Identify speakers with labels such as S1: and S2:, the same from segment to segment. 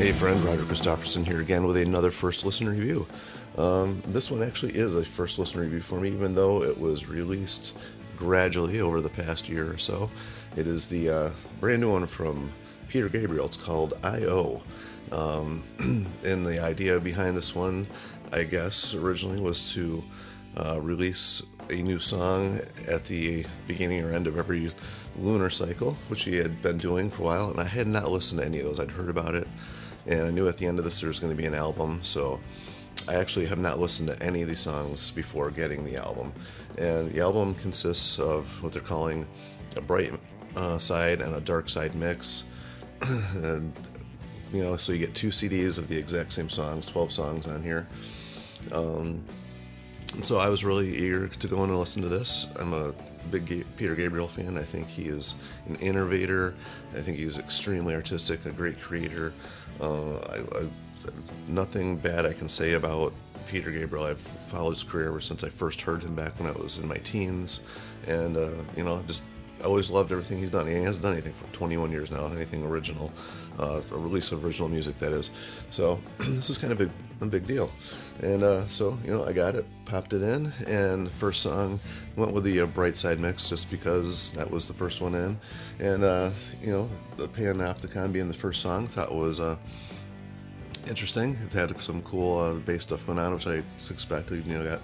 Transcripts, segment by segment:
S1: Hey friend, Roger Christofferson here again with another first listen review. This one actually is a first listen review for me, even though it was released gradually over the past year or so. It is the brand new one from Peter Gabriel. It's called I.O. And the idea behind this one, I guess, originally was to release a new song at the beginning or end of every lunar cycle, which he had been doing for a while, and I had not listened to any of those. I'd heard about it, and I knew at the end of this there was going to be an album, so I actually have not listened to any of these songs before getting the album. And the album consists of what they're calling a bright side and a dark side mix. And, you know, so you get two CDs of the exact same songs, 12 songs on here. And so I was really eager to go in and listen to this. I'm a big Peter Gabriel fan. I think he is an innovator. I think he's extremely artistic, a great creator. Nothing bad I can say about Peter Gabriel. I've followed his career ever since I first heard him back when I was in my teens, and just always loved everything he's done. He hasn't done anything for 21 years now, anything original, a release of original music, that is. So this is kind of a big deal. And so I got it, popped it in, and the first song went with the bright side mix just because that was the first one in. And the Panopticon being the first song, thought was interesting. It had some cool bass stuff going on, which I expected. Got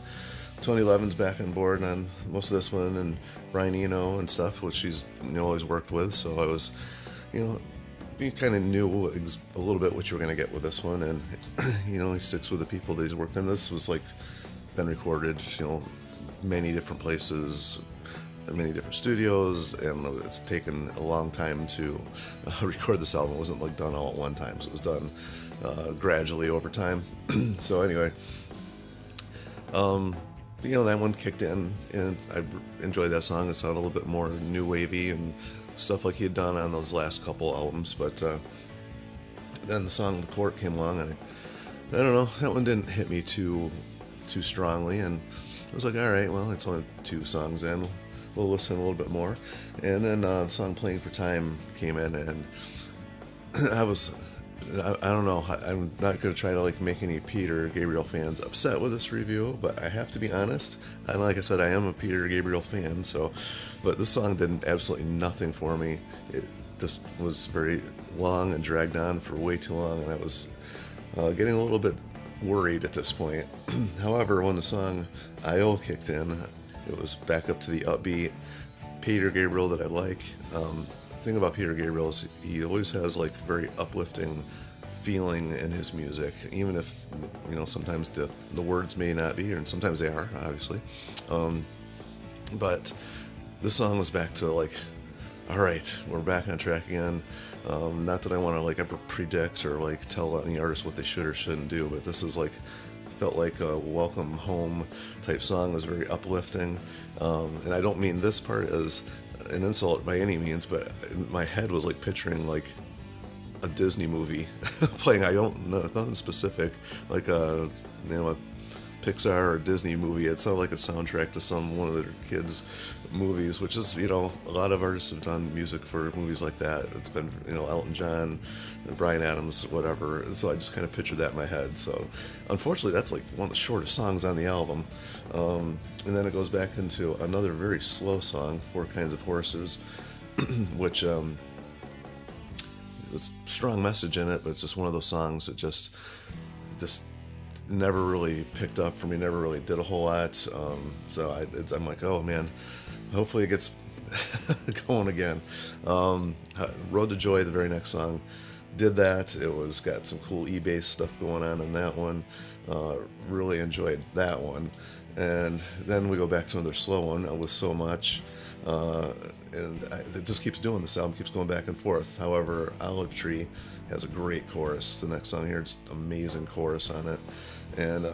S1: Tony Levin's back on board on most of this one, and Brian Eno and stuff, which he's always worked with. So I was, you kind of knew a little bit what you were going to get with this one, and he sticks with the people that he's worked in. This was been recorded, many different places, many different studios, and it's taken a long time to record this album. It wasn't done all at one time, so it was done gradually over time. So anyway, that one kicked in, and I enjoyed that song. It sounded a little bit more new wavy and stuff like he had done on those last couple albums. But then the song "The Court" came along, and I don't know, that one didn't hit me too strongly, and I was like, all right, well, it's only two songs in, we'll listen a little bit more. And then the song "Playing for Time" came in, and I don't know, I'm not going to try to make any Peter Gabriel fans upset with this review, but I have to be honest, and like I said, I am a Peter Gabriel fan, but this song did absolutely nothing for me. It just was very long and dragged on for way too long, and I was getting a little bit worried at this point. However, when the song I.O. kicked in, it was back up to the upbeat Peter Gabriel that I like. The thing about Peter Gabriel is he always has very uplifting feeling in his music, even if sometimes the words may not be, and sometimes they are, obviously. But this song was back to all right, we're back on track again. Not that I want to ever predict or tell any artist what they should or shouldn't do, but this is felt like a welcome home type song. It was very uplifting, and I don't mean this part as an insult by any means, but in my head was picturing a Disney movie playing. I don't know, nothing specific, a Pixar or Disney movie. It sounded like a soundtrack to one of their kids' movies, which is, a lot of artists have done music for movies like that. It's been, Elton John, Bryan Adams, whatever. So I just kind of pictured that in my head. So unfortunately, that's one of the shortest songs on the album. And then it goes back into another very slow song, Four Kinds of Horses, which it's a strong message in it, but it's just one of those songs that just never really picked up for me, never really did a whole lot. So I'm like, oh man, hopefully it gets going again. Road to Joy, the very next song, did that. It was got some cool E-bass stuff going on in that one. Really enjoyed that one. And then we go back to another slow one with So Much. And it just keeps doing this. Album keeps going back and forth. However, Olive Tree has a great chorus. The next song here, just amazing chorus on it. And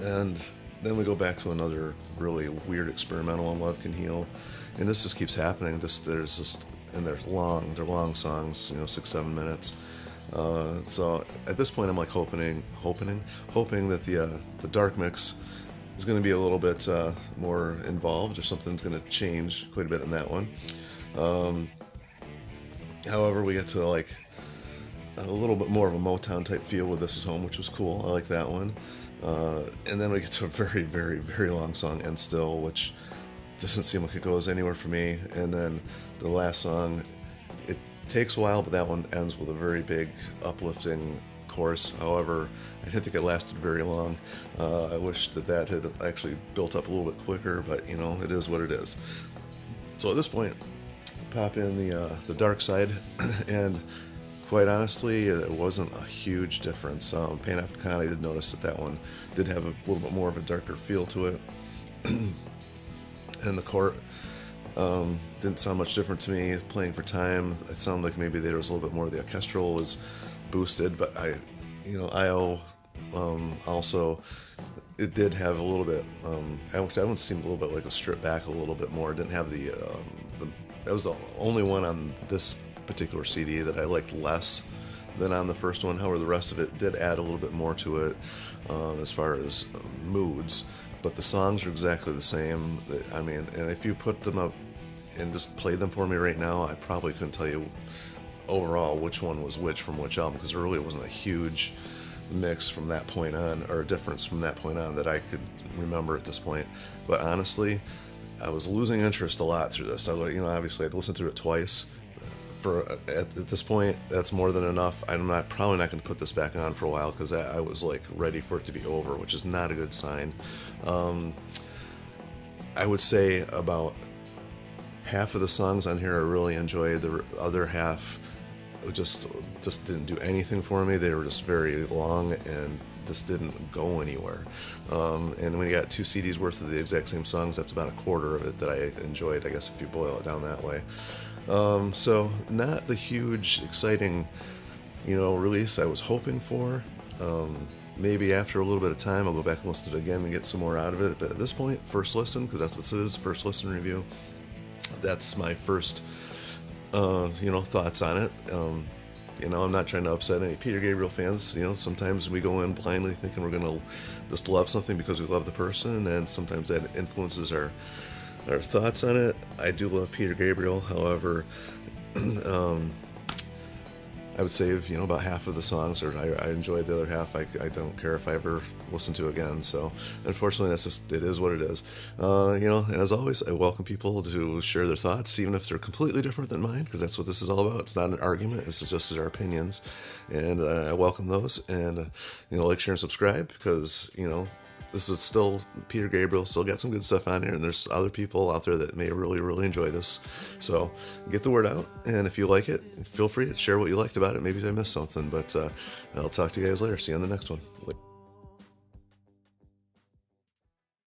S1: and then we go back to another really weird experimental one, Love Can Heal. And this just keeps happening. And they're long songs, 6-7 minutes. So at this point, I'm hoping that the dark mix is going to be a little bit more involved, or something's going to change quite a bit in that one. However, we get to a little bit more of a Motown type feel with This Is Home, which was cool. I like that one. And then we get to a very, very, very long song, And Still, which doesn't seem like it goes anywhere for me. And then the last song, it takes a while, but that one ends with a very big, uplifting chorus. However, I didn't think it lasted very long. I wish that had actually built up a little bit quicker, but you know, it is what it is. So at this point, pop in the Dark Side, and quite honestly, it wasn't a huge difference. Panopticon, I did notice that one did have a little bit more of a darker feel to it. And the court didn't sound much different to me. Playing for Time, it sounded like maybe there was a little bit more of the orchestral was boosted, but IO also, it did have a little bit, that one seemed a little bit like it was stripped back a little bit more. It didn't have that was the only one on this particular CD that I liked less than on the first one. However, the rest of it did add a little bit more to it as far as moods, but the songs are exactly the same. I mean, and if you put them up and just played them for me right now, I probably couldn't tell you overall which one was which from which album, because there really wasn't a huge mix from that point on, or a difference from that point on that I could remember at this point. But honestly, I was losing interest a lot through this. Obviously I'd listened through it twice. At this point, that's more than enough. I'm probably not going to put this back on for a while, because I was like ready for it to be over, which is not a good sign. I would say about half of the songs on here I really enjoyed. The other half just didn't do anything for me. They were just very long and just didn't go anywhere. And when you got 2 CDs worth of the exact same songs, that's about a quarter of it that I enjoyed, I guess, if you boil it down that way. So not the huge, exciting, release I was hoping for. Maybe after a little bit of time, I'll go back and listen to it again and get some more out of it. But at this point, first listen, because that's what this is, first listen review. That's my first, thoughts on it. I'm not trying to upset any Peter Gabriel fans. Sometimes we go in blindly thinking we're going to just love something because we love the person, and sometimes that influences our thoughts on it. I do love Peter Gabriel. However, I would say, about half of the songs, or I enjoyed the other half. I don't care if I ever listen to it again. So, unfortunately, it is what it is. And as always, I welcome people to share their thoughts, even if they're completely different than mine, because that's what this is all about. It's not an argument. It's just our opinions. And I welcome those. And, like, share, and subscribe, because, this is still Peter Gabriel, still got some good stuff on here, and there's other people out there that may really, really enjoy this. So get the word out, and if you like it, feel free to share what you liked about it. Maybe I missed something, but I'll talk to you guys later. See you on the next one.